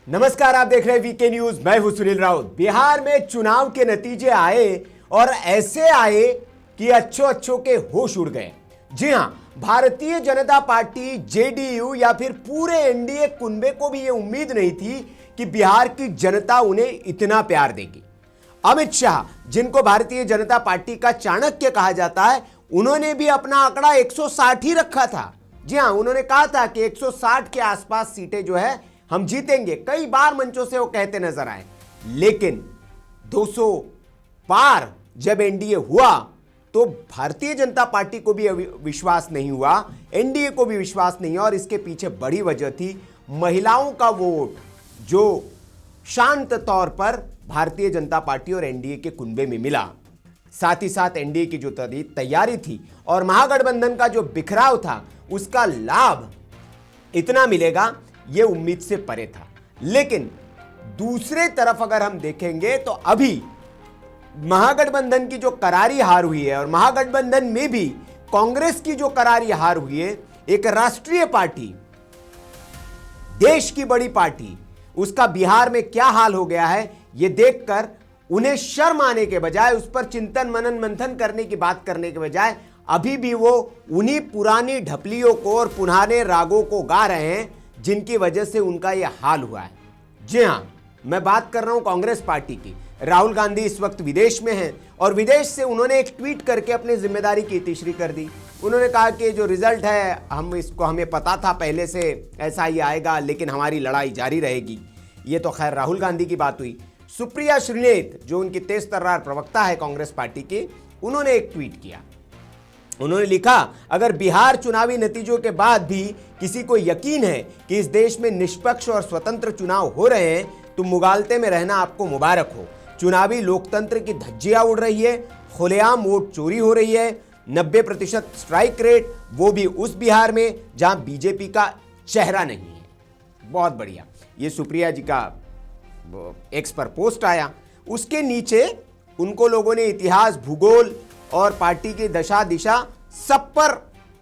नमस्कार, आप देख रहे हैं वीके न्यूज। मैं हूं सुनील राउत। बिहार में चुनाव के नतीजे आए और ऐसे आए कि अच्छों के होश उड़ गए। जी हां, भारतीय जनता पार्टी, जेडीयू या फिर पूरे एनडीए कुनबे को भी यह उम्मीद नहीं थी कि बिहार की जनता उन्हें इतना प्यार देगी। अमित शाह, जिनको भारतीय जनता पार्टी का चाणक्य कहा जाता है, उन्होंने भी अपना आंकड़ा 160 ही रखा था। जी हां, उन्होंने कहा था कि 160 के आसपास सीटें जो है हम जीतेंगे। कई बार मंचों से वो कहते नजर आए, लेकिन 200 पार जब एनडीए हुआ तो भारतीय जनता पार्टी को भी विश्वास नहीं हुआ, एनडीए को भी विश्वास नहीं हुआ। और इसके पीछे बड़ी वजह थी महिलाओं का वोट, जो शांत तौर पर भारतीय जनता पार्टी और एनडीए के कुनबे में मिला। साथ ही साथ एनडीए की जो तैयारी थी और महागठबंधन का जो बिखराव था, उसका लाभ इतना मिलेगा, यह उम्मीद से परे था। लेकिन दूसरे तरफ अगर हम देखेंगे तो अभी महागठबंधन की जो करारी हार हुई है और महागठबंधन में भी कांग्रेस की जो करारी हार हुई है, एक राष्ट्रीय पार्टी, देश की बड़ी पार्टी, उसका बिहार में क्या हाल हो गया है, यह देखकर उन्हें शर्म आने के बजाय, उस पर चिंतन मनन मंथन करने की बात करने के बजाय अभी भी वो उन्हीं पुरानी ढपलियों को और पुराने रागों को गा रहे हैं, जिनकी वजह से उनका यह हाल हुआ है। जी हां, मैं बात कर रहा हूं कांग्रेस पार्टी की। राहुल गांधी इस वक्त विदेश में हैं और विदेश से उन्होंने एक ट्वीट करके अपनी जिम्मेदारी की तीसरी कर दी। उन्होंने कहा कि जो रिजल्ट है हमें पता था पहले से ऐसा ही आएगा, लेकिन हमारी लड़ाई जारी रहेगी। ये तो खैर राहुल गांधी की बात हुई। सुप्रिया श्रीनेत, जो उनकी तेज तर्रार प्रवक्ता है कांग्रेस पार्टी की, उन्होंने एक ट्वीट किया। उन्होंने लिखा, अगर बिहार चुनावी नतीजों के बाद भी किसी को यकीन है कि इस देश में निष्पक्ष और स्वतंत्र चुनाव हो रहे हैं, तो मुगालते में रहना आपको मुबारक हो। चुनावी लोकतंत्र की धज्जियां उड़ रही है, खुलेआम वोट चोरी हो रही है, 90% स्ट्राइक रेट, वो भी उस बिहार में जहां बीजेपी का चेहरा नहीं है। बहुत बढ़िया। ये सुप्रिया जी का एक्स पर पोस्ट आया। उसके नीचे उनको लोगों ने इतिहास, भूगोल और पार्टी की दशा दिशा सब पर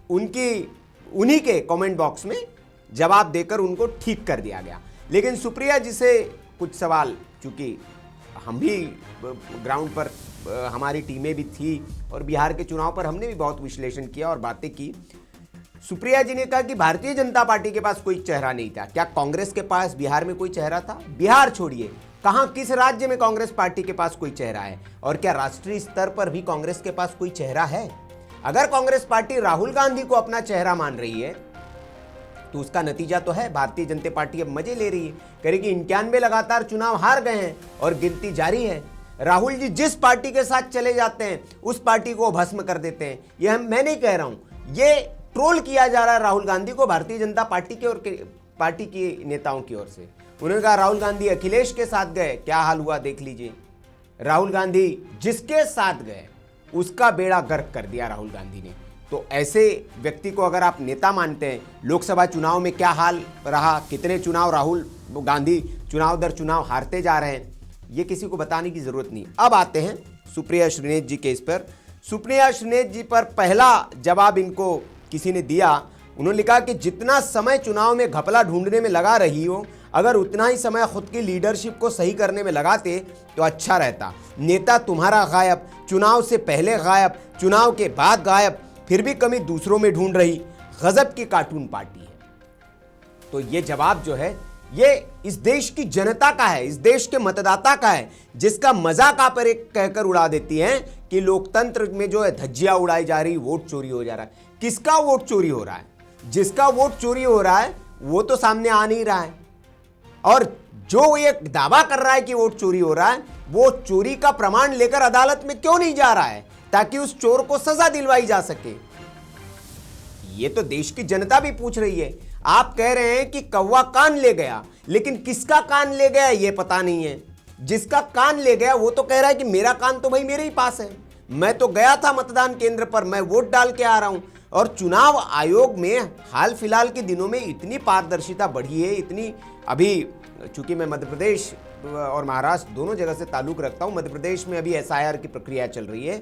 उन्हीं के कमेंट बॉक्स में जवाब देकर उनको ठीक कर दिया गया। लेकिन सुप्रिया जी से कुछ सवाल, चूंकि हम भी ग्राउंड पर हमारी टीमें भी थी और बिहार के चुनाव पर हमने भी बहुत विश्लेषण किया और बातें की। सुप्रिया जी ने कहा कि भारतीय जनता पार्टी के पास कोई चेहरा नहीं था। क्या कांग्रेस के पास बिहार में कोई चेहरा था? बिहार छोड़िए, कहां, किस राज्य में कांग्रेस पार्टी के पास कोई चेहरा है? और क्या राष्ट्रीय स्तर पर भी कांग्रेस के पास कोई चेहरा है? अगर कांग्रेस पार्टी राहुल गांधी को अपना चेहरा मान रही है, तो उसका नतीजा तो है भारतीय जनता पार्टी अब मजे ले रही है। करेगी 91 लगातार चुनाव हार गए हैं और गिनती जारी है। राहुल जी जिस पार्टी के साथ चले जाते हैं, उस पार्टी को भस्म कर देते हैं। यह मैं नहीं कह रहा हूं, ये ट्रोल किया जा रहा है राहुल गांधी को भारतीय जनता पार्टी के और पार्टी के नेताओं की ओर से। उन्होंने कहा राहुल गांधी अखिलेश के साथ गए, क्या हाल हुआ देख लीजिए। राहुल गांधी जिसके साथ गए उसका बेड़ा गर्क कर दिया राहुल गांधी ने। तो ऐसे व्यक्ति को अगर आप नेता मानते हैं, लोकसभा चुनाव में क्या हाल रहा, कितने चुनाव राहुल गांधी चुनाव दर चुनाव हारते जा रहे हैं, ये किसी को बताने की जरूरत नहीं। अब आते हैं सुप्रिया श्रीनेत जी के इस पर। सुप्रिया श्रीनेत जी पर पहला जवाब इनको किसी ने दिया। उन्होंने लिखा कि जितना समय चुनाव में घपला ढूंढने में लगा रही हो, अगर उतना ही समय खुद की लीडरशिप को सही करने में लगाते तो अच्छा रहता। नेता तुम्हारा गायब, चुनाव से पहले गायब, चुनाव के बाद गायब, फिर भी कमी दूसरों में ढूंढ रही। गजब की कार्टून पार्टी है। तो ये जवाब जो है, ये इस देश की जनता का है, इस देश के मतदाता का है, जिसका मजाक आप एक कहकर उड़ा देती हैं कि लोकतंत्र में जो है धज्जियां उड़ाई जा रही, वोट चोरी हो जा रहा है। किसका वोट चोरी हो रहा है? जिसका वोट चोरी हो रहा है वो तो सामने आ नहीं रहा है, और जो ये दावा कर रहा है कि वोट चोरी हो रहा है, वो चोरी का प्रमाण लेकर अदालत में क्यों नहीं जा रहा है ताकि उस चोर को सजा दिलवाई जा सके? ये तो देश की जनता भी पूछ रही है। आप कह रहे हैं कि कौवा कान ले गया, लेकिन किसका कान ले गया ये पता नहीं है। जिसका कान ले गया वो तो कह रहा है कि मेरा कान तो भाई मेरे ही पास है, मैं तो गया था मतदान केंद्र पर, मैं वोट डाल के आ रहा हूं। और चुनाव आयोग में हाल फिलहाल के दिनों में इतनी पारदर्शिता बढ़ी है, इतनी, अभी चूंकि मैं मध्य प्रदेश और महाराष्ट्र दोनों जगह से ताल्लुक रखता हूं, मध्य प्रदेश में अभी एसआईआर की प्रक्रिया चल रही है,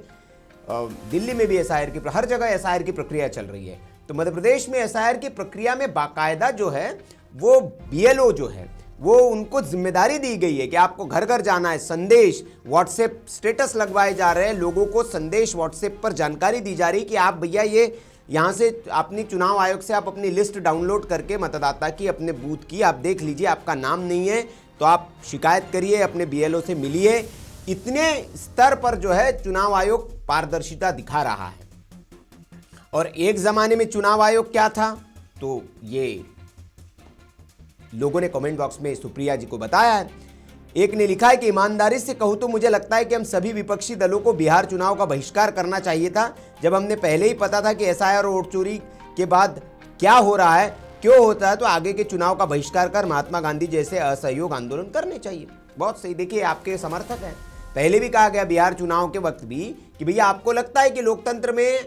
दिल्ली में भी एसआईआर की, हर जगह एसआईआर की प्रक्रिया चल रही है। तो मध्य प्रदेश में एसआईआर की प्रक्रिया में बाकायदा जो है वो बीएलओ जो है वो उनको जिम्मेदारी दी गई है कि आपको घर घर जाना है, संदेश व्हाट्सएप स्टेटस लगवाए जा रहे हैं, लोगों को संदेश व्हाट्सएप पर जानकारी दी जा रही कि आप भैया ये यहाँ से अपनी चुनाव आयोग से आप अपनी लिस्ट डाउनलोड करके मतदाता की, अपने बूथ की आप देख लीजिए, आपका नाम नहीं है तो आप शिकायत करिए, अपने बीएलओ से मिलिए। इतने स्तर पर जो है चुनाव आयोग पारदर्शिता दिखा रहा है। और एक जमाने में चुनाव आयोग क्या था, तो ये लोगों ने कमेंट बॉक्स में सुप्रिया जी को बताया है। एक ने लिखा है कि ईमानदारी से कहूं तो मुझे लगता है कि हम सभी विपक्षी दलों को बिहार चुनाव का बहिष्कार करना चाहिए था, जब हमने पहले ही पता था कि एसआईआर और वोट चोरी के बाद क्या हो रहा है, क्यों होता है, तो आगे के चुनाव का बहिष्कार कर महात्मा गांधी जैसे असहयोग आंदोलन करने चाहिए। बहुत सही, देखिए आपके समर्थक हैं। पहले भी कहा गया बिहार चुनाव के वक्त भी कि भैया आपको लगता है कि लोकतंत्र में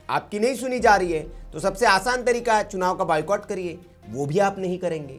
आपकी नहीं सुनी जा रही है तो सबसे आसान तरीका है चुनाव का बायकॉट करिए, वो भी आप नहीं करेंगे।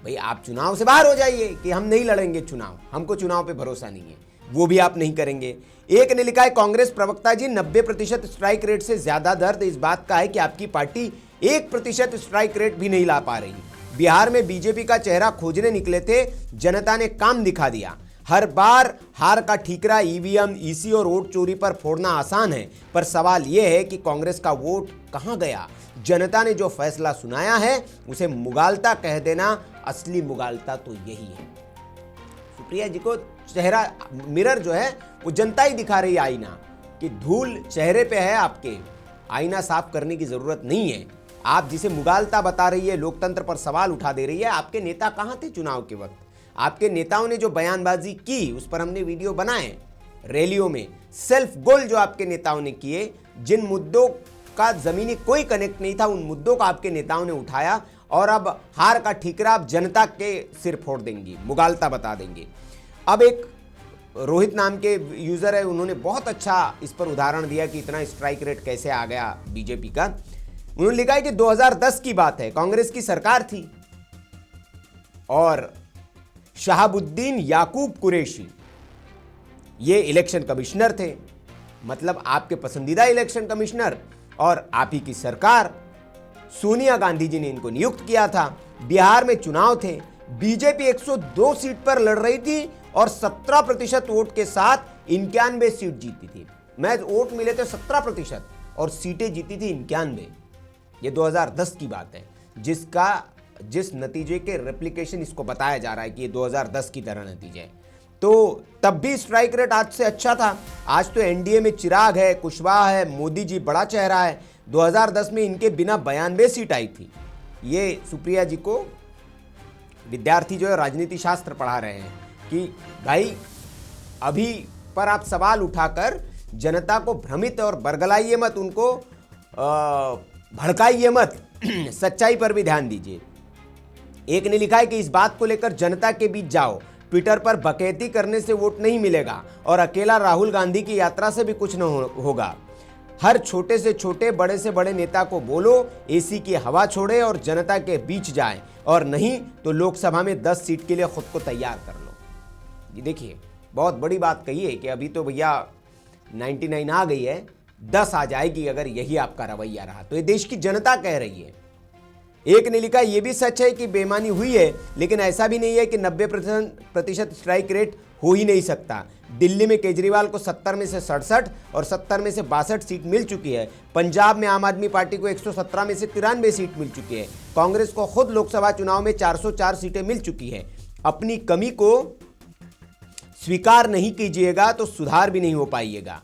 भाई आप चुनाव से बाहर हो जाइए कि हम नहीं लड़ेंगे चुनाव, हमको चुनाव पे भरोसा नहीं है, वो भी आप नहीं करेंगे। एक ने लिखा है कांग्रेस प्रवक्ता जी 90% स्ट्राइक रेट से ज्यादा दर्द इस बात का है कि आपकी पार्टी 1% स्ट्राइक रेट भी नहीं ला पा रही। बिहार में बीजेपी का चेहरा खोजने निकले थे, जनता ने काम दिखा दिया। हर बार हार का ठीकरा ईवीएम, ईसी और वोट चोरी पर फोड़ना आसान है, पर सवाल यह है कि कांग्रेस का वोट कहां गया। जनता ने जो फैसला सुनाया है उसे मुगालता कह देना, असली मुगालता तो यही है। सुप्रिया जी को चेहरा मिरर जो है वो जनता ही दिखा रही है, आईना, कि धूल चेहरे पे है आपके, आईना साफ करने की जरूरत नहीं है। आप जिसे मुगालता बता रही है, लोकतंत्र पर सवाल उठा दे रही है, आपके नेता कहां थे चुनाव के वक्त? आपके नेताओं ने जो बयानबाजी की उस पर हमने वीडियो बनाए, रैलियों में सेल्फ गोल जो आपके नेताओं ने किए, जिन मुद्दों का जमीनी कोई कनेक्ट नहीं था उन मुद्दों का आपके नेताओं ने उठाया और अब हार का ठीकरा आप जनता के सिर फोड़ देंगी, मुगालता बता देंगे। अब एक रोहित नाम के यूजर है, उन्होंने बहुत अच्छा इस पर उदाहरण दिया कि इतना स्ट्राइक रेट कैसे आ गया बीजेपी का। उन्होंने लिखा है कि 2010 की बात है, कांग्रेस की सरकार थी और शहाबुद्दीन याकूब कुरैशी ये इलेक्शन कमिश्नर थे, मतलब आपके पसंदीदा इलेक्शन कमिश्नर, और आप ही की सरकार, सोनिया गांधी जी ने इनको नियुक्त किया था। बिहार में चुनाव थे, बीजेपी 102 सीट पर लड़ रही थी और 17% वोट के साथ 91 सीट जीती थी। मैच वोट मिले थे 17% और सीटें जीती थी 91। ये 2010 की बात है, जिस नतीजे के रेप्लिकेशन इसको बताया जा रहा है कि ये 2010 की तरह नतीजे है। तो तब भी स्ट्राइक रेट आज से अच्छा था। आज तो एनडीए में चिराग है, कुशवाहा है, मोदी जी बड़ा चेहरा है। 2010 में इनके बिना 92 सीट आई थी। ये सुप्रिया जी को विद्यार्थी जो है राजनीति शास्त्र पढ़ा रहे हैं कि भाई अभी पर आप सवाल उठाकर जनता को भ्रमित और बरगलाइए मत, उनको भड़काइए मत, सच्चाई पर भी ध्यान दीजिए। एक ने लिखा है कि इस बात को लेकर जनता के बीच जाओ, ट्विटर पर बकैती करने से वोट नहीं मिलेगा और अकेला राहुल गांधी की यात्रा से भी कुछ न होगा। हर छोटे से छोटे, बड़े से बड़े नेता को बोलो एसी की हवा छोड़े और जनता के बीच जाए, और नहीं तो लोकसभा में 10 सीट के लिए खुद को तैयार कर लो। ये देखिए बहुत बड़ी बात कही है कि अभी तो भैया 99 आ गई है, 10 आ जाएगी अगर यही आपका रवैया रहा तो। ये देश की जनता कह रही है। एक ने लिखा ये भी सच है कि बेईमानी हुई है, लेकिन ऐसा भी नहीं है कि 90% स्ट्राइक रेट हो ही नहीं सकता। दिल्ली में केजरीवाल को 70 में से 67 और 70 में से 62 सीट मिल चुकी है। पंजाब में आम आदमी पार्टी को 117 में से 93 सीट मिल चुकी है। कांग्रेस को खुद लोकसभा चुनाव में 404 सीटें मिल चुकी है। अपनी कमी को स्वीकार नहीं कीजिएगा तो सुधार भी नहीं हो पाइएगा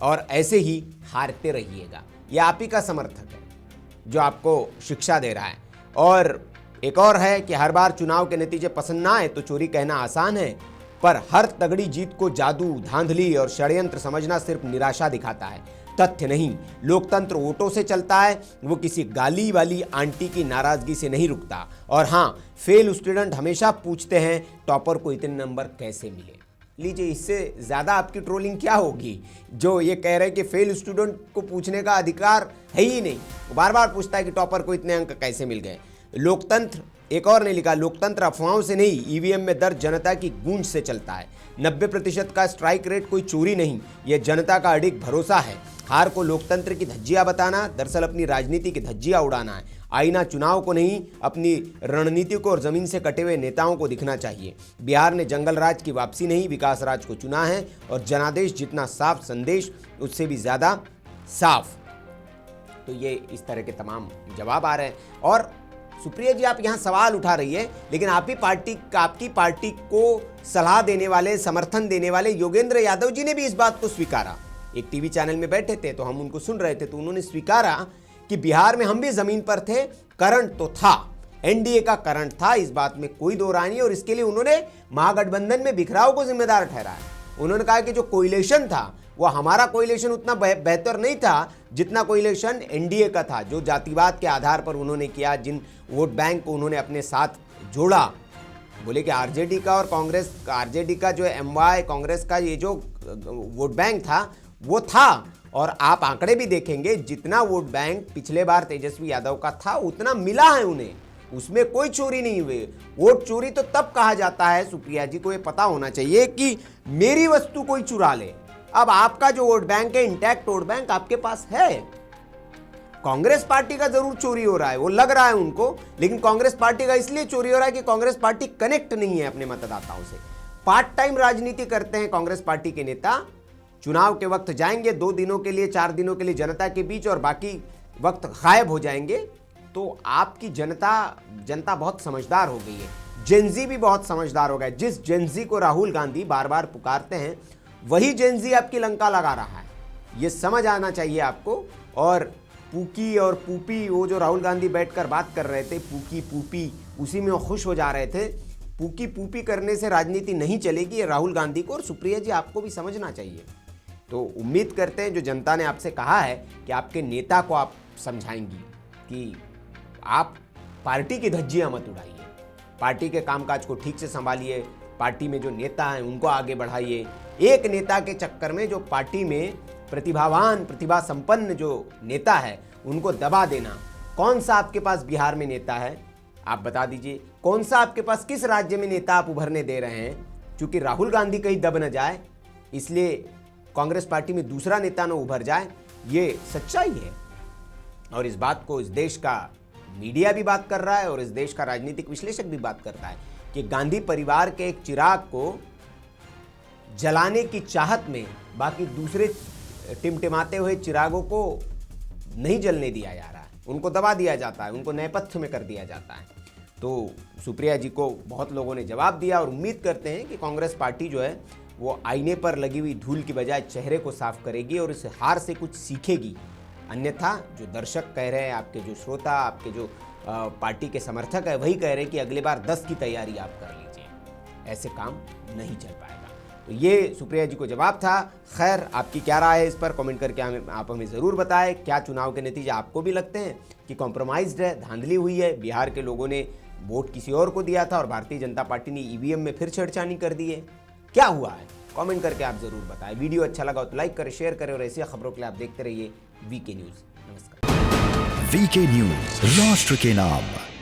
और ऐसे ही हारते रहिएगा। यह आप ही का समर्थक है जो आपको शिक्षा दे रहा है। और एक और है कि हर बार चुनाव के नतीजे पसंद ना आए तो चोरी कहना आसान है, पर हर तगड़ी जीत को जादू, धांधली और षड्यंत्र समझना सिर्फ निराशा दिखाता है, तथ्य नहीं। लोकतंत्र वोटों से चलता है, वो किसी गाली वाली आंटी की नाराजगी से नहीं रुकता। और हाँ, फेल स्टूडेंट हमेशा पूछते हैं टॉपर को इतने नंबर कैसे मिले। लीजिए, इससे ज़्यादा आपकी ट्रोलिंग क्या होगी? जो ये कह रहे हैं कि फेल स्टूडेंट को पूछने का अधिकार है ही नहीं, वो बार बार पूछता है कि टॉपर को इतने अंक कैसे मिल गए। लोकतंत्र एक और ने लिखा, लोकतंत्र अफवाहों से नहीं, ईवीएम में दर्ज जनता की गूंज से चलता है। 90% का स्ट्राइक रेट कोई चोरी नहीं, यह जनता का अडिग भरोसा है। हार को लोकतंत्र की धज्जियां बताना दरअसल अपनी राजनीति की धज्जियां उड़ाना है। आईना चुनाव को नहीं, अपनी रणनीति को और जमीन से कटे हुए नेताओं को दिखना चाहिए। बिहार ने जंगल राज की वापसी नहीं, विकास राज को चुना है और जनादेश जितना साफ संदेश उससे भी ज्यादा साफ। तो ये इस तरह के तमाम जवाब आ रहे हैं। और सुप्रिया जी, आप यहाँ सवाल उठा रही है, लेकिन आपकी पार्टी को सलाह देने वाले, समर्थन देने वाले योगेंद्र यादव जी ने भी इस बात को स्वीकारा। एक टीवी चैनल में बैठे थे तो हम उनको सुन रहे थे, तो उन्होंने स्वीकारा कि बिहार में हम भी जमीन पर थे, करंट तो था, एनडीए का करंट था, इस बात में कोई दो राय नहीं। और इसके लिए उन्होंने महागठबंधन में बिखराव को जिम्मेदार ठहराया। उन्होंने कहा कि जो कोइलेशन था वो हमारा कोइलेशन उतना बेहतर नहीं था जितना कोइलेशन एनडीए का था, जो जातिवाद के आधार पर उन्होंने किया, जिन वोट बैंक को उन्होंने अपने साथ जोड़ा। बोले कि आरजेडी का और कांग्रेस, आरजेडी का जो एमवाई, कांग्रेस का ये जो वोट बैंक था वो था। और आप आंकड़े भी देखेंगे, जितना वोट बैंक पिछले बार तेजस्वी यादव का था उतना मिला है उन्हें, उसमें कोई चोरी नहीं हुई। वोट चोरी तो तब कहा जाता है, सुप्रिया जी को ये पता होना चाहिए कि मेरी वस्तु कोई चुरा ले। अब आपका जो वोट बैंक है, इंटैक्ट वोट बैंक आपके पास है। कांग्रेस पार्टी का जरूर चोरी हो रहा है, वो लग रहा है उनको, लेकिन कांग्रेस पार्टी का इसलिए चोरी हो रहा है कि कांग्रेस पार्टी कनेक्ट नहीं है अपने मतदाताओं से। पार्ट टाइम राजनीति करते हैं कांग्रेस पार्टी के नेता। चुनाव के वक्त जाएंगे 2 दिनों के लिए, 4 दिनों के लिए जनता के बीच और बाकी वक्त गायब हो जाएंगे। तो आपकी जनता बहुत समझदार हो गई है, जेनजी भी बहुत समझदार हो गया। जिस जेनजी को राहुल गांधी बार बार पुकारते हैं वही जेनजी आपकी लंका लगा रहा है, ये समझ आना चाहिए आपको। और पूकी और पूपी, वो जो राहुल गांधी बैठकर बात कर रहे थे, पूकी पूपी, उसी में वो खुश हो जा रहे थे। पूकी पूपी करने से राजनीति नहीं चलेगी, ये राहुल गांधी को और सुप्रिया जी आपको भी समझना चाहिए। तो उम्मीद करते हैं जो जनता ने आपसे कहा है कि आपके नेता को आप समझाएंगी कि आप पार्टी की धज्जियां मत उड़ाइए, पार्टी के कामकाज को ठीक से संभालिए, पार्टी में जो नेता हैं उनको आगे बढ़ाइए। एक नेता के चक्कर में जो पार्टी में प्रतिभावान, प्रतिभा संपन्न जो नेता है उनको दबा देना। कौन सा आपके पास बिहार में नेता है, आप बता दीजिए। कौन सा आपके पास, किस राज्य में नेता आप उभरने दे रहे हैं? क्योंकि राहुल गांधी कहीं दब न जाए, इसलिए कांग्रेस पार्टी में दूसरा नेता न उभर जाए, ये सच्चाई है। और इस बात को इस देश का मीडिया भी बात कर रहा है और इस देश का राजनीतिक विश्लेषक भी बात करता है कि गांधी परिवार के एक चिराग को जलाने की चाहत में बाकी दूसरे टिमटिमाते हुए चिरागों को नहीं जलने दिया जा रहा है, उनको दबा दिया जाता है, उनको नेपथ्य में कर दिया जाता है। तो सुप्रिया जी को बहुत लोगों ने जवाब दिया और उम्मीद करते हैं कि कांग्रेस पार्टी जो है वो आईने पर लगी हुई धूल की बजाय चेहरे को साफ करेगी और इस हार से कुछ सीखेगी। अन्यथा जो दर्शक कह रहे हैं, आपके जो श्रोता, आपके जो पार्टी के समर्थक है, वही कह रहे हैं कि अगली बार 10 की तैयारी आप कर लीजिए, ऐसे काम नहीं चल पाएगा। तो ये सुप्रिया जी को जवाब था। खैर, आपकी क्या राय है इस पर कमेंट करके आप हमें ज़रूर बताएं। क्या चुनाव के नतीजे आपको भी लगते हैं कि कॉम्प्रोमाइज्ड है, धांधली हुई है? बिहार के लोगों ने वोट किसी और को दिया था और भारतीय जनता पार्टी ने ईवीएम में फिर छेड़छानी कर दी है, क्या हुआ है? कमेंट करके आप ज़रूर बताएं। वीडियो अच्छा लगा तो लाइक करें, शेयर करें और ऐसी खबरों के लिए आप देखते रहिए वीके न्यूज़। नमस्कार। वीके न्यूज़, राष्ट्र के नाम।